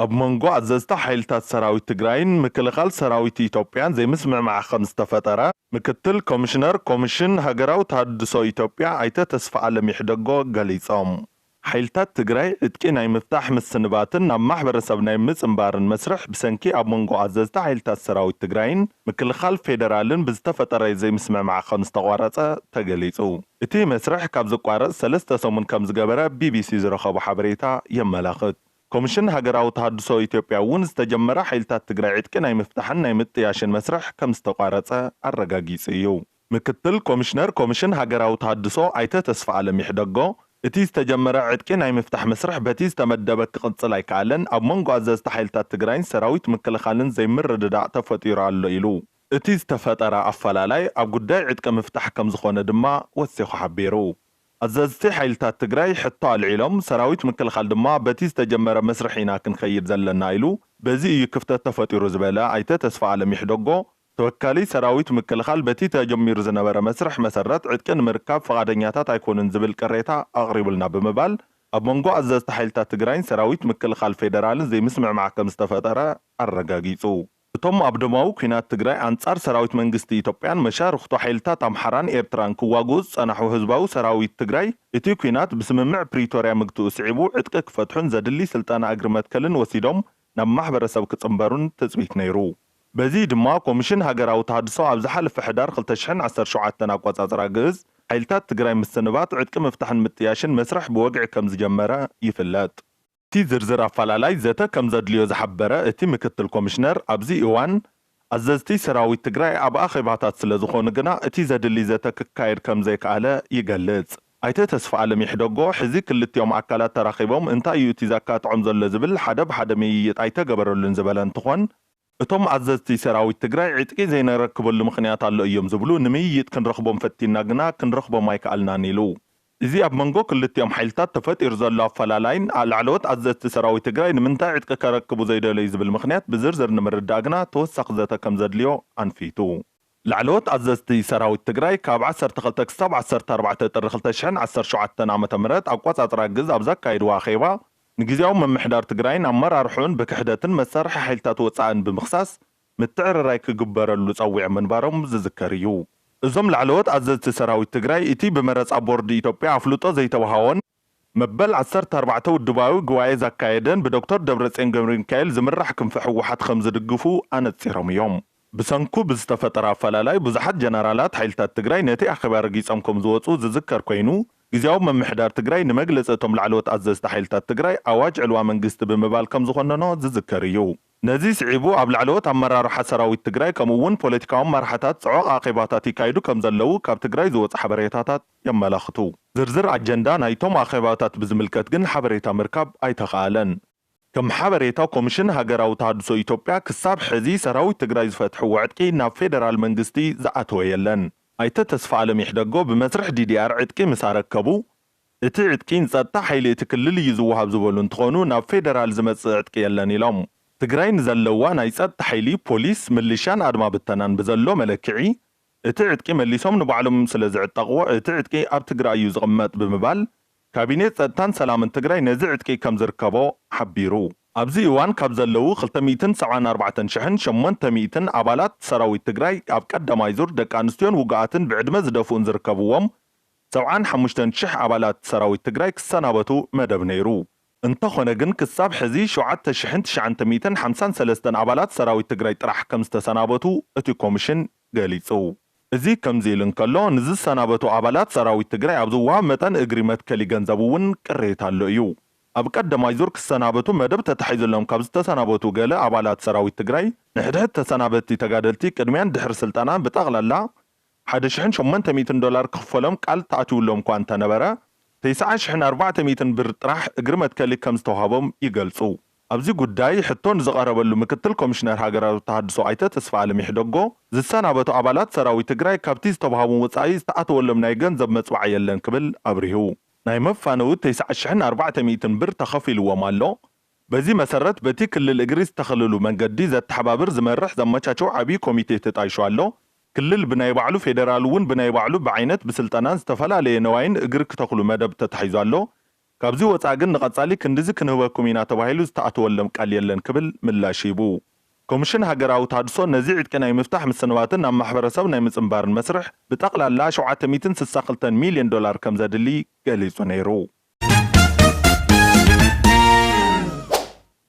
ኣብ መንጎ ኣዘዝታ ሓይልታት ሰራዊት ትግራይን ምክልኻል ሰራዊት ኢትዮጵያን ዘይምስምዕ ማዕኸን ዝተፈጠረ ምክትል ኮሚሽነር ኮሚሽን ሃገራዊ ተሃድሶ ኢትዮጵያ ኣይተ ተስፋዓለም ይሕደጎ ገሊጾም ሓይልታት ትግራይ ዕጥቂ ናይ ምፍታሕ ምስንባትን ናብ ማሕበረሰብ ናይ ምጽምባርን መስርሕ ብሰንኪ ኣብ መንጎ ኣዘዝታ ሓይልታት ሰራዊት ትግራይን ምክልኻል ፌደራልን ብዝተፈጠረ ዘይምስምዕ ማዕኸን ዝተቋረጸ ተገሊጹ እቲ መስርሕ ካብ ዝቋረጽ 3 ሰሙን ከም ዝገበረ ቢቢሲ ዝረኸቦ ሓበሬታ የመላኽት ኮሚሽን ሃገራዊ ተሃድሶ ኢትዮጵያ እውን ዝተጀመረ ሓይልታት ትግራይ ዕጥቂ ናይ ምፍታሕን ናይ ምጥያሽን መስርሕ ከም ዝተቋረጸ ኣረጋጊጹ እዩ ምክትል ኮሚሽነር ኮሚሽን ሃገራዊ ተሃድሶ ኣይተ ተስፋዓለም ይሕደጎ እቲ ዝተጀመረ ዕጥቂ ናይ ምፍታሕ መስርሕ በቲ ዝተመደበ ክቕጽል ኣይከኣለን ኣብ መንጎ ኣዘዝቲ ሓይልታት ትግራይን ሰራዊት ምክልኻልን ዘይምርድዳእ ተፈጢሩ ኣሎ ኢሉ እቲ ዝተፈጠረ ኣፈላላይ ኣብ ጉዳይ ዕጥቂ ምፍታሕ ከም ዝኾነ ድማ ወሲኹ ሓቢሩ ኣዘዝቲ ሓይልታት ትግራይ ሕቶ ኣልዒሎም ሰራዊት ምክልኻል ድማ በቲ ዝተጀመረ መስርሕ ኢና ክንኸይድ ዘለና ኢሉ በዚ እዩ ክፍተት ተፈጢሩ ዝበለ ኣይተ ተስፋዓለም ይሕደጎ ተወካሊ ሰራዊት ምክልኻል በቲ ተጀሚሩ ዝነበረ መስርሕ መሰረት ዕጥቂ ንምርካብ ፈቃደኛታት ኣይኮኑን ዝብል ቅሬታ ኣቕሪቡልና ብምባል ኣብ መንጎ ኣዘዝቲ ሓይልታት ትግራይን ሰራዊት ምክልኻል ፌደራልን ዘይምስምዕ ማዕከም ዝተፈጠረ ኣረጋጊጹ እቶም ኣብ ደማዊ ኩናት ትግራይ አንጻር ሰራዊት መንግስቲ ኢትዮጵያን መሻርክቶ ሓይልታት ኣምሓራን ኤርትራን ክዋግኡ ጸናሑ ህዝባዊ ሰራዊት ትግራይ እቲ ኩናት ብስምምዕ ፕሪቶሪያ ምግትኡ ስዒቡ ዕጥቂ ክፈትሑን ዘድሊ ስልጣና እግሪ መትከልን ወሲዶም ናብ ማሕበረሰብ ክጽምበሩን ተጽቢት ነይሩ በዚ ድማ ኮሚሽን ሃገራዊ ተሃድሶ ኣብ ዝሓለፈ ሕዳር 2017 ኣቆጻጽራ ግእዝ ሓይልታት ትግራይ ምስንባት ዕጥቂ ምፍታሕን ምጥያሽን መስርሕ ብወግዒ ከም ዝጀመረ ይፍለጥ እቲ ዝርዝር ኣፈላላይ ዘተ ከም ዘድልዮ ዝሓበረ እቲ ምክትል ኮሚሽነር ኣብዚ እዋን ኣዘዝቲ ሰራዊት ትግራይ ኣብ ኣኼባታት ስለ ዝኾኑ ግና እቲ ዘድሊ ዘተ ክካየድ ከም ዘይከኣለ ይገልጽ ኣይተ ተስፋዓለም ይሕደጎ ሕዚ ክልቲኦም ኣካላት ተራኺቦም እንታይ እዩ እቲ ዘካትዖም ዘሎ ዝብል ሓደ ብሓደ ምይይጥ ኣይተገበረሉን ዝበለ እንትኾን እቶም ኣዘዝቲ ሰራዊት ትግራይ ዕጥቂ ዘይነረክበሉ ምኽንያት ኣሎ እዮም ዝብሉ ንምይይጥ ክንረኽቦም ፈቲና ግና ክንረኽቦም ኣይከኣልናን ኢሉ እዚ ኣብ መንጎ ክልቲኦም ሓይልታት ተፈጢሩ ዘሎ ኣፈላላይን ላዕለዎት ኣዘዝቲ ሰራዊት ትግራይ ንምንታይ ዕጥቂ ከረክቡ ዘይደለዩ ዝብል ምኽንያት ብዝርዝር ንምርዳእ ግና ተወሳኺ ዘተ ከም ዘድልዮ ኣንፊቱ ላዕለዎት ኣዘዝቲ ሰራዊት ትግራይ ካብ 12 ክሳብ 14 ጥሪ 2017 ዓ.ም ኣቆጻጽራ ግዝ ኣብ ዘካየድዋ ኣኼባ ንግዚያዊ ምምሕዳር ትግራይን ኣመራርሑን ብክሕደትን መሳርሒ ሓይልታት ወጻእን ብምኽሳስ ምትዕርራይ ክግበረሉ ጸዊዕ ምንባሮም ዝዝከር እዩ እዞም ላዕለዎት ኣዘዝቲ ሰራዊት ትግራይ እቲ ብመረጻ ቦርዲ ኢትዮጵያ ኣፍልጦ ዘይተዋሃቦን መበል 14 ውድባዊ ጉባኤ ዘካየደን ብዶክተር ደብረጽዮን ገብረሚካኤል ዝምራሕ ክንፊ ሕወሓት ከም ዝድግፉ ኣነጺሮም እዮም ብሰንኩ ብዝተፈጠረ ኣፈላላይ ብዙሓት ጀነራላት ሓይልታት ትግራይ ነቲ ኣኼባ ረጊጾም ከም ዝወፁ ዝዝከር ኮይኑ ግዚያዊ ምምሕዳር ትግራይ ንመግለጺ እቶም ላዕለዎት ኣዘዝቲ ሓይልታት ትግራይ ኣዋጅ ዕልዋ መንግስቲ ብምባል ከም ዝኾነኖ ዝዝከር እዩ ነዚ ስዒቡ ኣብ ላዕለዎት ኣመራርሓ ሰራዊት ትግራይ ከምኡውን ፖለቲካዊ መራሕታት ጽዑቕ ኣኼባታት ይካይዱ ከም ዘለዉ ካብ ትግራይ ዝወፁ ሓበሬታታት የመላኽቱ ዝርዝር ኣጀንዳ ናይቶም ኣኼባታት ብዝምልከት ግን ሓበሬታ ምርካብ ኣይተኸኣለን ከም ሓበሬታ ኮሚሽን ሃገራዊ ተሃድሶ ኢትዮጵያ ክሳብ ሕዚ ሰራዊት ትግራይ ዝፈትሕዎ ዕጥቂ ናብ ፌደራል መንግስቲ ዝኣተወ የለን ኣይተ ተስፋዓለም ይሕደጎ ብመስርሕ ዲዲአር ዕጥቂ ምስ ኣረከቡ እቲ ዕጥቂ ንጸጥታ ሓይሊ እቲ ክልል እዩ ዝወሃብ ዝበሉ እንትኾኑ ናብ ፌደራል ዝመጽእ ዕጥቂ የለን ኢሎም ትግራይ ንዘለዋ ናይ ጸጥታ ሓይሊ ፖሊስ ምልሻን ኣድማ ብተናን ብዘሎ መለክዒ እቲ ዕጥቂ መሊሶም ንባዕሎም ስለ ዝዕጠቕዎ እቲ ዕጥቂ ኣብ ትግራይ እዩ ዝቕመጥ ብምባል ካቢኔት ጸጥታን ሰላምን ትግራይ ነዚ ዕጥቂ ከም ዝርከቦ ሓቢሩ ኣብዚ እዋን ካብ ዘለዉ 274,800 ኣባላት ሰራዊት ትግራይ ኣብ ቀዳማይ ዙር ደቂ ኣንስትዮን ውግኣትን ብዕድመ ዝደፍኡን ዝርከብዎም 75,000 ኣባላት ሰራዊት ትግራይ ክሰናበቱ መደብ ነይሩ እንተኾነ ግን ክሳብ ሕዚ 7,953 ኣባላት ሰራዊት ትግራይ ጥራሕ ከም ዝተሰናበቱ እቲ ኮሚሽን ገሊጹ እዚ ከምዚ ኢሉ እንከሎ ንዝሰናበቱ ኣባላት ሰራዊት ትግራይ ኣብ ዝወሃብ መጠን እግሪ መትከሊ ገንዘብ እውን ቅሬታ ኣሎ እዩ ኣብ ቀዳማይ ዙር ክሰናበቱ መደብ ተታሒዙሎም ካብ ዝተሰናበቱ ገለ ኣባላት ሰራዊት ትግራይ ንሕድሕድ ተሰናበቲ ተጋደልቲ ቅድሚያን ድሕሪ ስልጠናን ብጠቕላላ $1,800 ክፈሎም ቃል ተኣትውሎም እኳ እንተነበረ 9,400 ብር ጥራሕ እግሪ መትከሊ ከም ዝተዋሃቦም ይገልጹ ኣብዚ ጉዳይ ሕቶ ንዝቐረበሉ ምክትል ኮሚሽነር ሃገራዊ ተሃድሶ ኣይተ ተስፋዓለም ይሕደጎ ዝሰናበቱ ኣባላት ሰራዊት ትግራይ ካብቲ ዝተዋሃቡ ወጻኢ ዝተኣተወሎም ናይ ገንዘብ መጽዋዕ የለን ክብል ኣብሪሁ ናይ መፋነው 9,400 ብር ተኸፊልዎም ኣሎ በዚ መሰረት በቲ ክልል እግሪ ዝተኸለሉ መንገዲ ዘተሓባብር ዝመርሕ ዘመቻቸው ዓብይ ኮሚቴ ተጣይሹ ኣሎ ክልል ብናይ ባዕሉ ፌደራል እውን ብናይ ባዕሉ ብዓይነት ብስልጣናን ዝተፈላለየ ነዋይን እግሪ ክተኽሉ መደብ ተታሒዙ ኣሎ ካብዚ ወፃኢ ግን ንቐጻሊ ክንዲዚ ክንህበኩም ኢና ተባሂሉ ዝተኣተወሎም ቃል የለን ክብል ምላሽ ሂቡ ኮሚሽን ሃገራዊ ተሃድሶ ነዚ ዕጥቂ ናይ ምፍታሕ ምሰንባትን ናብ ማሕበረሰብ ናይ ምጽምባርን መስርሕ ብጠቕላላ $762 ሚልዮን ከም ዘድሊ ገሊጹ ነይሩ